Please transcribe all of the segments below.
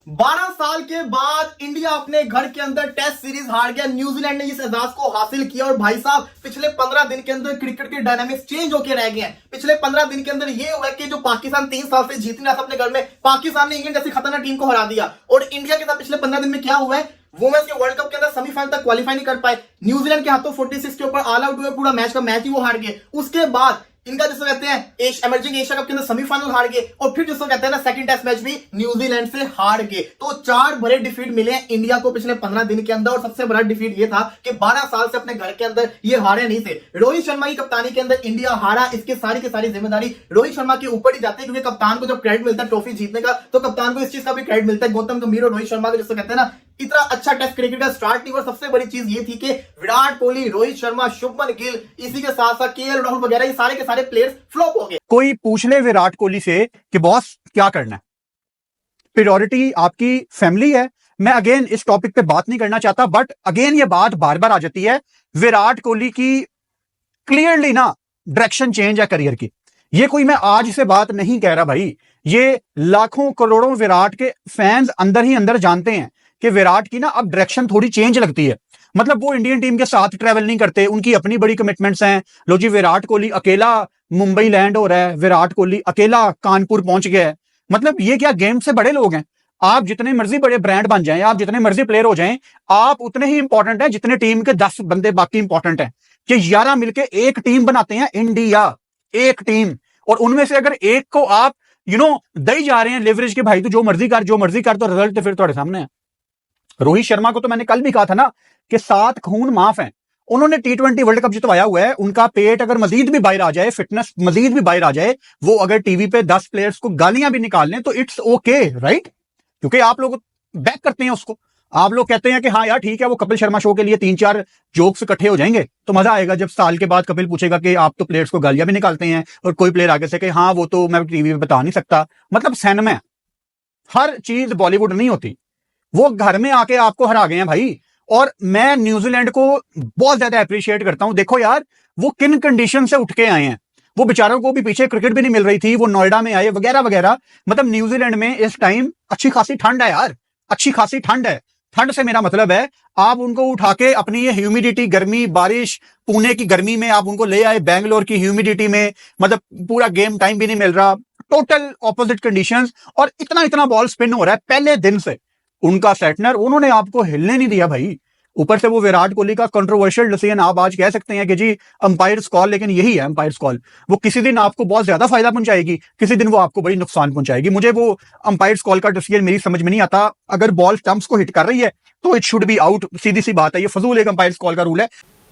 12 साल के बाद इंडिया अपने घर के अंदर टेस्ट सीरीज हार गया। न्यूजीलैंड ने इस एजाज को हासिल किया और भाई साहब पिछले 15 दिन के अंदर क्रिकेट के डायनामिक्स चेंज होकर रह गए हैं। पिछले 15 दिन के अंदर ये हुआ है कि जो पाकिस्तान 3 साल से जीत नहीं रहा था अपने घर में, पाकिस्तान ने इंग्लैंड जैसी खतरनाक टीम को हरा दिया। और इंडिया के साथ पिछले 15 दिन में क्या हुआ है, वुमेन्स के वर्ल्ड कप के अंदर सेमीफाइनल तक क्वालिफाई नहीं कर पाए। न्यूजीलैंड के हाथों 46 के ऊपर ऑल आउट हुए, पूरा मैच का मैच ही वो हार गए। उसके बाद इनका जिसको कहते हैं एमर्जिंग एशिया कप के अंदर सेमीफाइनल हार गए और फिर जिसको कहते हैं ना सेकंड टेस्ट मैच भी न्यूजीलैंड से हार गए। तो 4 बड़े डिफीट मिले हैं इंडिया को पिछले 15 दिन के अंदर। और सबसे बड़ा डिफीट ये था कि 12 साल से अपने घर के अंदर ये हारे नहीं थे। रोहित शर्मा की कप्तानी के अंदर इंडिया हारा, इसकी सारी जिम्मेदारी रोहित शर्मा के ऊपर ही जाती है, क्योंकि कप्तान को जब क्रेडिट मिलता है ट्रॉफी जीतने का तो कप्तान को इस चीज का भी क्रेडिट मिलता है। गौतम गंभीर और रोहित शर्मा को जिसको कहते हैं ना इतना अच्छा टेस्ट क्रिकेट का स्टार्ट नहीं हुआ। सबसे बड़ी चीज ये थी कि विराट कोहली, रोहित शर्मा, शुभमन गिल, इसी के साथ साथ केएल राहुल वगैरह ये सारे के सारे प्लेयर्स फ्लॉप हो गए। कोई पूछ ले विराट कोहली से कि बॉस क्या करना है, प्रायोरिटी आपकी फैमिली है। मैं अगेन इस टॉपिक पे बात नहीं करना चाहता, बट अगेन ये बात बार बार आ जाती है। विराट कोहली की क्लियरली ना डायरेक्शन चेंज है करियर की। ये कोई मैं आज से बात नहीं कह रहा भाई, ये लाखों करोड़ों विराट के फैंस अंदर ही अंदर जानते हैं कि विराट की ना अब डायरेक्शन थोड़ी चेंज लगती है। मतलब वो इंडियन टीम के साथ ट्रेवल नहीं करते, उनकी अपनी बड़ी कमिटमेंट्स हैं। लो जी, विराट कोहली अकेला मुंबई लैंड हो रहा है, विराट कोहली अकेला कानपुर पहुंच गया है। मतलब ये क्या गेम से बड़े लोग हैं? आप जितने मर्जी बड़े ब्रांड बन जाएं, आप जितने मर्जी प्लेयर हो जाएं, आप उतने ही इंपॉर्टेंट हैं जितने टीम के 10 बंदे बाकी इंपॉर्टेंट हैं। कि 11 मिलके एक टीम बनाते हैं इंडिया, एक टीम। और उनमें से अगर एक को आप दई जा रहे हैं लेवरेज के भाई, तो जो मर्जी कर तो रिजल्ट तो फिर तुम्हारे सामने है। रोहित शर्मा को तो मैंने कल भी कहा था ना कि 7 खून माफ हैं। उन्होंने T20 वर्ल्ड कप जितवाया हुआ है, उनका पेट अगर मजीद भी बाहर आ जाए, फिटनेस मजीद भी बाहर आ जाए, वो अगर टीवी पे 10 प्लेयर्स को गालियां भी निकाल लें तो इट्स ओके, राइट? क्योंकि आप लोग बैक करते हैं उसको। आप लोग कहते हैं कि हाँ यार ठीक है, वो कपिल शर्मा शो के लिए 3-4 जोक्स इकट्ठे हो जाएंगे तो मजा आएगा। जब साल के बाद कपिल पूछेगा कि आप तो प्लेयर्स को गालियां भी निकालते हैं, और कोई प्लेयर आगे से कि हाँ वो तो मैं टीवी पे बता नहीं सकता। मतलब सिनेमा है, हर चीज बॉलीवुड नहीं होती। वो घर में आके आपको हरा गए हैं भाई। और मैं न्यूजीलैंड को बहुत ज्यादा अप्रिशिएट करता हूं। देखो यार, वो किन कंडीशन से उठ के आए हैं। वो बेचारों को भी पीछे क्रिकेट भी नहीं मिल रही थी, वो नोएडा में आए वगैरह वगैरह। मतलब न्यूजीलैंड में इस टाइम अच्छी खासी ठंड है यार, अच्छी खासी ठंड है। ठंड से मेरा मतलब है आप उनको उठा के अपनी ये ह्यूमिडिटी, गर्मी, बारिश, पुणे की गर्मी में आप उनको ले आए बैंगलोर की ह्यूमिडिटी में। मतलब पूरा गेम टाइम भी नहीं मिल रहा, टोटल ऑपोजिट कंडीशंस। और इतना बॉल स्पिन हो रहा है पहले दिन से। उनका सेटनर, उन्होंने आपको हिलने नहीं दिया भाई। ऊपर से वो विराट कोहली का कंट्रोवर्शियल डिसीजन, आप आज कह सकते हैं कि जी अंपायर्स कॉल, लेकिन यही है अंपायर्स कॉल। वो किसी दिन आपको बहुत ज्यादा फायदा पहुंचाएगी, किसी दिन वो आपको बड़ी नुकसान पहुंचाएगी। मुझे वो अंपायर्स कॉल का डिसीजन मेरी समझ में नहीं आता। अगर बॉल स्टंप्स को हिट कर रही है तो इट शुड बी आउट, सीधी सी बात है। ये फजूल एक अंपायर्स कॉल का रूल है।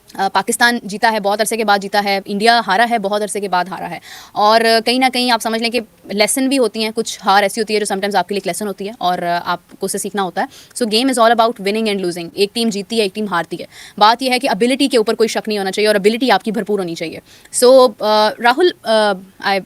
पाकिस्तान जीता है बहुत अरसे के बाद जीता है, इंडिया हारा है बहुत अरसे के बाद हारा है। और कहीं ना कहीं आप समझ लें कि लेसन भी होती हैं, कुछ हार ऐसी होती है जो समटाइम्स आपके लिए एक लेसन होती है और आपको उससे सीखना होता है। सो game is all about winning and losing. एक टीम जीतती है, एक टीम हारती है। बात यह है कि एबिलिटी के ऊपर कोई शक नहीं होना चाहिए और एबिलिटी आपकी भरपूर होनी चाहिए। सो राहुल,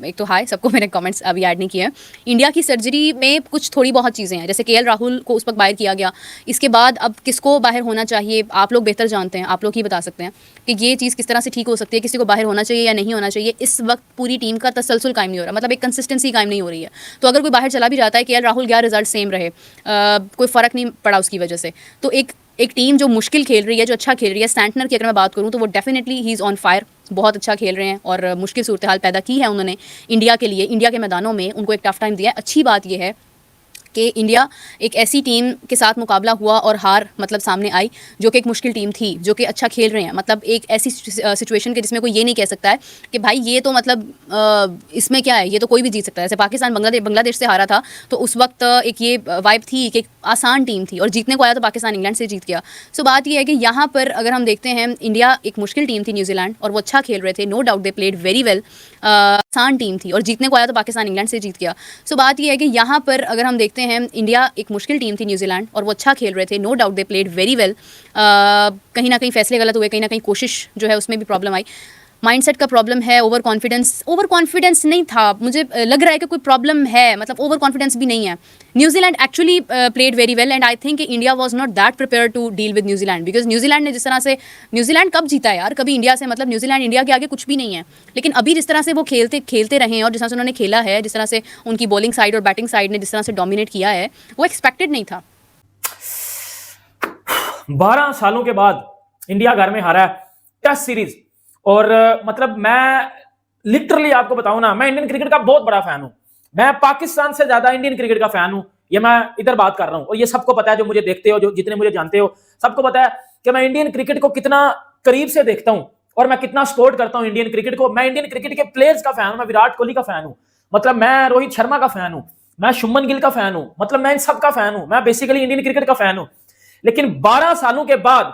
एक तो हाय सबको, मेरे कमेंट्स अभी ऐड नहीं किए हैं। इंडिया की सर्जरी में कुछ थोड़ी बहुत चीज़ें हैं, जैसे केएल राहुल को उस वक्त बाहर किया गया। इसके बाद अब किसको बाहर होना चाहिए आप लोग बेहतर जानते हैं, आप लोग ही बता सकते हैं कि ये चीज़ किस तरह से ठीक हो सकती है, किसी को बाहर होना चाहिए या नहीं होना चाहिए। इस वक्त पूरी टीम का तसलसल कायम नहीं हो रहा, मतलब एक कंसिस्टेंसी कायम नहीं हो रही है। तो अगर कोई बाहर चला भी जाता है, केएल राहुल गया, रिजल्ट सेम रहे, कोई फ़र्क नहीं पड़ा उसकी वजह से। तो एक टीम जो मुश्किल खेल रही है, जो अच्छा खेल रही है, सैंटनर की अगर मैं बात करूँ तो वो definitely he is on fire, बहुत अच्छा खेल रहे हैं और मुश्किल सूरत हाल पैदा की है उन्होंने इंडिया के लिए। इंडिया के मैदानों में उनको एक टफ टाइम दिया है। अच्छी बात यह है कि इंडिया एक ऐसी टीम के साथ मुकाबला हुआ और हार मतलब सामने आई जो कि एक मुश्किल टीम थी, जो कि अच्छा खेल रहे हैं। मतलब एक ऐसी सिचुएशन के जिसमें कोई ये नहीं कह सकता है कि भाई ये तो मतलब इसमें क्या है, ये तो कोई भी जीत सकता है। जैसे पाकिस्तान बांग्लादेश से हारा था तो उस वक्त एक ये वाइब थी कि एक आसान टीम थी और जीतने को आया तो पाकिस्तान इंग्लैंड से जीत गया। सो बात यह है कि यहाँ पर अगर हम देखते हैं, इंडिया एक मुश्किल टीम थी न्यूजीलैंड और वो अच्छा खेल रहे थे, no doubt they played very well. आसान टीम थी और जीतने को आया तो पाकिस्तान इंग्लैंड से जीत गया। सो बात यह है कि यहाँ पर अगर हम देखते हैं, इंडिया एक मुश्किल टीम थी न्यूजीलैंड और वो अच्छा खेल रहे थे, no doubt they played very well. कहीं ना कहीं फैसले गलत हुए, कहीं ना कहीं कोशिश जो है उसमें भी प्रॉब्लम आई। माइंडसेट का प्रॉब्लम है, ओवर कॉन्फिडेंस नहीं था, मुझे लग रहा है कि कोई प्रॉब्लम है, मतलब ओवर कॉन्फिडेंस भी नहीं है. New Zealand actually played very well and I think India was not that prepare to deal with New Zealand, because New Zealand ने जिस तरह से, न्यूजीलैंड कब जीता है यार कभी इंडिया से, मतलब न्यूजीलैंड इंडिया के आगे कुछ भी नहीं है. लेकिन अभी जिस तरह से वो खेलते रहे हैं और जिस तरह से उन्होंने खेला है, जिस तरह से उनकी बॉलिंग साइड और बैटिंग साइड ने जिस तरह से डोमिनेट किया है, वो एक्सपेक्टेड नहीं था. 12 सालों के बाद इंडिया घर में हारा है टेस्ट सीरीज. और मतलब मैं लिटरली आपको बताऊं ना, मैं इंडियन क्रिकेट का बहुत बड़ा फैन हूं. मैं पाकिस्तान से ज्यादा इंडियन क्रिकेट का फैन हूं. ये मैं इधर बात कर रहा हूं और ये सबको पता है, जो मुझे देखते हो, जो जितने मुझे जानते हो, सबको पता है कि मैं इंडियन क्रिकेट को कितना करीब से देखता हूं और मैं कितना सपोर्ट करता हूं इंडियन क्रिकेट को. मैं इंडियन क्रिकेट के प्लेयर्स का फैन हूं. मैं विराट कोहली का फैन हूं, मतलब मैं रोहित शर्मा का फैन हूं, मैं शुभमन गिल का फैन हूं, मतलब मैं इन सब का फैन हूं. मैं बेसिकली इंडियन क्रिकेट का फैन हूं. लेकिन 12 सालों के बाद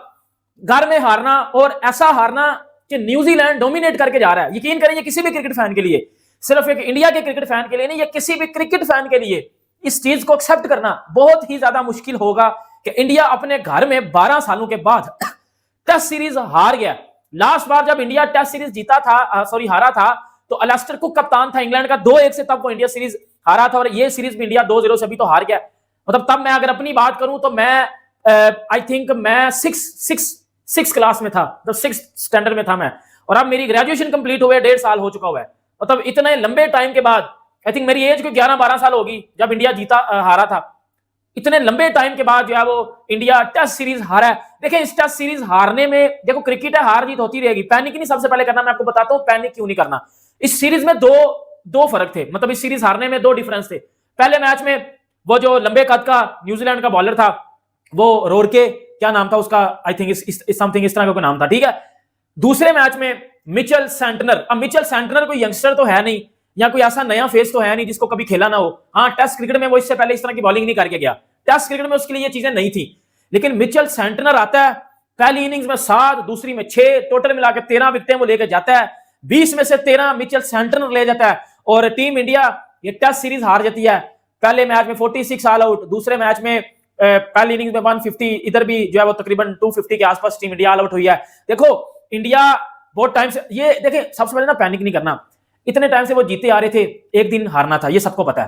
घर में हारना, और ऐसा हारना कि न्यूजीलैंड डोमिनेट करके जा रहा है. यकीन करें, ये किसी भी क्रिकेट फैन के लिए, सिर्फ एक इंडिया के क्रिकेट फैन के लिए नहीं, ये किसी भी क्रिकेट फैन के लिए इस चीज को एक्सेप्ट करना बहुत ही ज्यादा मुश्किल होगा कि इंडिया अपने घर में 12 सालों के बाद टेस्ट सीरीज हार गया. लास्ट बार जब इंडिया टेस्ट सीरीज जीता था, हारा था, तो अलेस्टर कुक कप्तान था इंग्लैंड का, 2-1 से तब वो इंडिया सीरीज हारा था. और ये सीरीज भी इंडिया 2-0 से अभी तो हार गया. मतलब तब मैं अगर अपनी बात करूं तो मैं आई थिंक मैं सिक्स क्लास में था, तो 6th स्टैंडर्ड में था मैं. और अब मेरी ग्रेजुएशन कंप्लीट हुए 1.5 साल हो चुका हुआ है. मतलब इतने लंबे टाइम के बाद, आई थिंक मेरी एज को 11-12 साल होगी जब इंडिया हारा था. इतने लंबे टाइम के बाद जो है वो इंडिया टेस्ट सीरीज हारा है. देखिए, इस टेस्ट सीरीज हारने में, देखो क्रिकेट है, हार जीत होती रहेगी. पैनिक नहीं सबसे पहले करना, मैं आपको बताता हूं पैनिक क्यों नहीं करना. इस सीरीज में दो फर्क थे, मतलब इस सीरीज हारने में 2 डिफरेंस थे. पहले मैच में वो जो लंबे कद का न्यूजीलैंड का बॉलर था, वो रोरके, क्या नाम था उसका, आई थिंक समथिंग इस तरह का कोई नाम था, ठीक है. दूसरे मैच में मिचेल सेंटनर. अब मिचेल सेंटनर कोई यंगस्टर तो है नहीं, या कोई ऐसा नया फेस तो है नहीं जिसको कभी खेला ना हो. हाँ, टेस्ट क्रिकेट में वो इससे पहले इस तरह की बॉलिंग नहीं करके गया, टेस्ट क्रिकेट में उसके लिए ये चीजें नहीं थी. लेकिन मिचेल सेंटनर आता है, पहली इनिंग्स में 7, दूसरी में 6, टोटल मिलाकर 13 विकेटें वो लेकर जाता है. 20 में से 13 मिचेल सेंटनर ले जाता है और टीम इंडिया ये टेस्ट सीरीज हार जाती है. पहले मैच में 46 ऑल आउट, दूसरे मैच में पहली इनिंग्स में 150, इधर भी जो है वो तकरीबन 250 के आसपास टीम इंडिया ऑल आउट हुई है. देखो, इंडिया बहुत टाइम से, ये देखिए सबसे पहले ना पैनिक नहीं करना. इतने टाइम से वो जीते आ रहे थे, एक दिन हारना था, ये सबको पता है.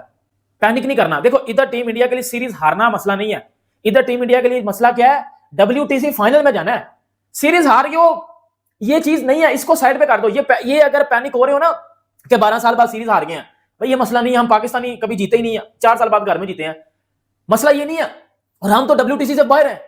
पैनिक नहीं करना. देखो, इधर टीम इंडिया के लिए सीरीज हारना मसला नहीं है. इधर टीम इंडिया के लिए मसला क्या है, WTC फाइनल में जाना है. सीरीज हार गए हो, ये चीज नहीं है, इसको साइड पे कर दो. ये अगर पैनिक हो रहे हो ना कि 12 साल बाद सीरीज हार गए हैं, भाई ये मसला नहीं है. हम पाकिस्तानी कभी जीते ही नहीं है, 4 साल बाद घर में जीते हैं, मसला ये नहीं है. और हम तो WTC से बाहर हैं.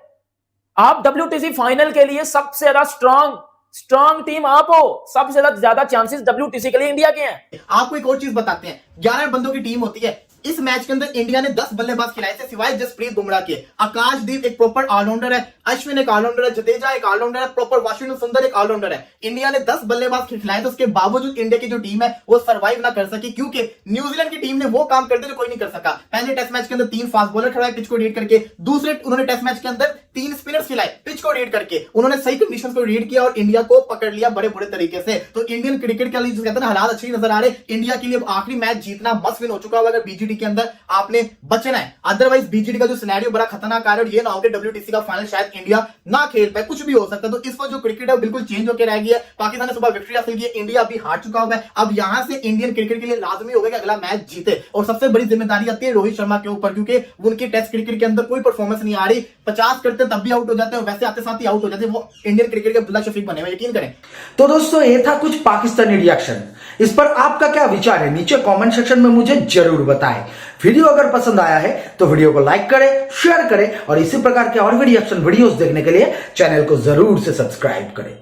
आप WTC फाइनल के लिए सबसे ज्यादा स्ट्रॉन्ग टीम आप हो. सबसे ज्यादा चांसेस WTC के लिए इंडिया के हैं. आपको एक और चीज बताते हैं, 11 बंदों की टीम होती है. इस मैच के अंदर इंडिया ने 10 बल्लेबाज खिलाए थे सिवाय जसप्रीत बुमराह के. आकाशदीप एक प्रॉपर ऑलराउंडर है, अश्विन एक ऑलराउंडर है, जडेजा एक ऑलराउंडर है, प्रॉपर वाशिंगटन सुंदर एक ऑलराउंडर है. इंडिया ने 10 बल्लेबाज खिलाए थे, उसके बावजूद इंडिया की जो टीम है वो सर्वाइव ना कर सकी, क्योंकि न्यूजीलैंड की टीम ने वो काम कर दिया जो कोई नहीं कर सका. पहले टेस्ट मैच के अंदर 3 फास्ट बॉलर खिलाए पिच को रीड करके. दूसरे उन्होंने टेस्ट मैच के अंदर 3 स्पिनर्स खिलाए पिच को रीड करके. उन्होंने सही कंडीशंस को रीड किया और इंडिया को पकड़ लिया बड़े बुरे तरीके से. तो इंडियन क्रिकेट के लिए जो कहते हैं हालात अच्छे नजर आ रहे. इंडिया के लिए आखिरी मैच जीतना मस्ट विन हो चुका होगा अगर बीजीटी के अंदर आपने बचना है. अदरवाइज बीजीटी का जो सिनेरियो बड़ा खतरनाक आ रहा है, और ये ना हो कि WTC का फाइनल शायद इंडिया ना खेल पाए, कुछ भी हो सकता है. तो इस वक्त जो क्रिकेट है वो बिल्कुल चेंज होकर रह गया है. पाकिस्तान ने सुबह विक्ट्री हासिल की, इंडिया अभी हार चुका हुआ है. अब यहां से इंडियन क्रिकेट के लिए लाजमी होगा कि अगला मैच जीते, और सबसे बड़ी जिम्मेदारी आती है रोहित शर्मा के ऊपर, क्योंकि उनकी टेस्ट क्रिकेट के अंदर कोई परफॉर्मेंस नहीं आ रही. 50 करते तब भी आउट हो जाते हैं, वैसे आते साथ ही आउट हो जाते हैं. वो इंडियन क्रिकेट के अब्दुल्ला शफीक बने हुए, यकीन करें. तो दोस्तों, ये था कुछ पाकिस्तानी रिएक्शन. इस पर आपका क्या विचार है, नीचे कमेंट सेक्शन में मुझे जरूर बताएं. वीडियो अगर पसंद आया है तो वीडियो को लाइक करें, शेयर करें, और इसी प्रकार के और भी रिएक्शन वीडियोस देखने के लिए चैनल को जरूर से सब्सक्राइब करें.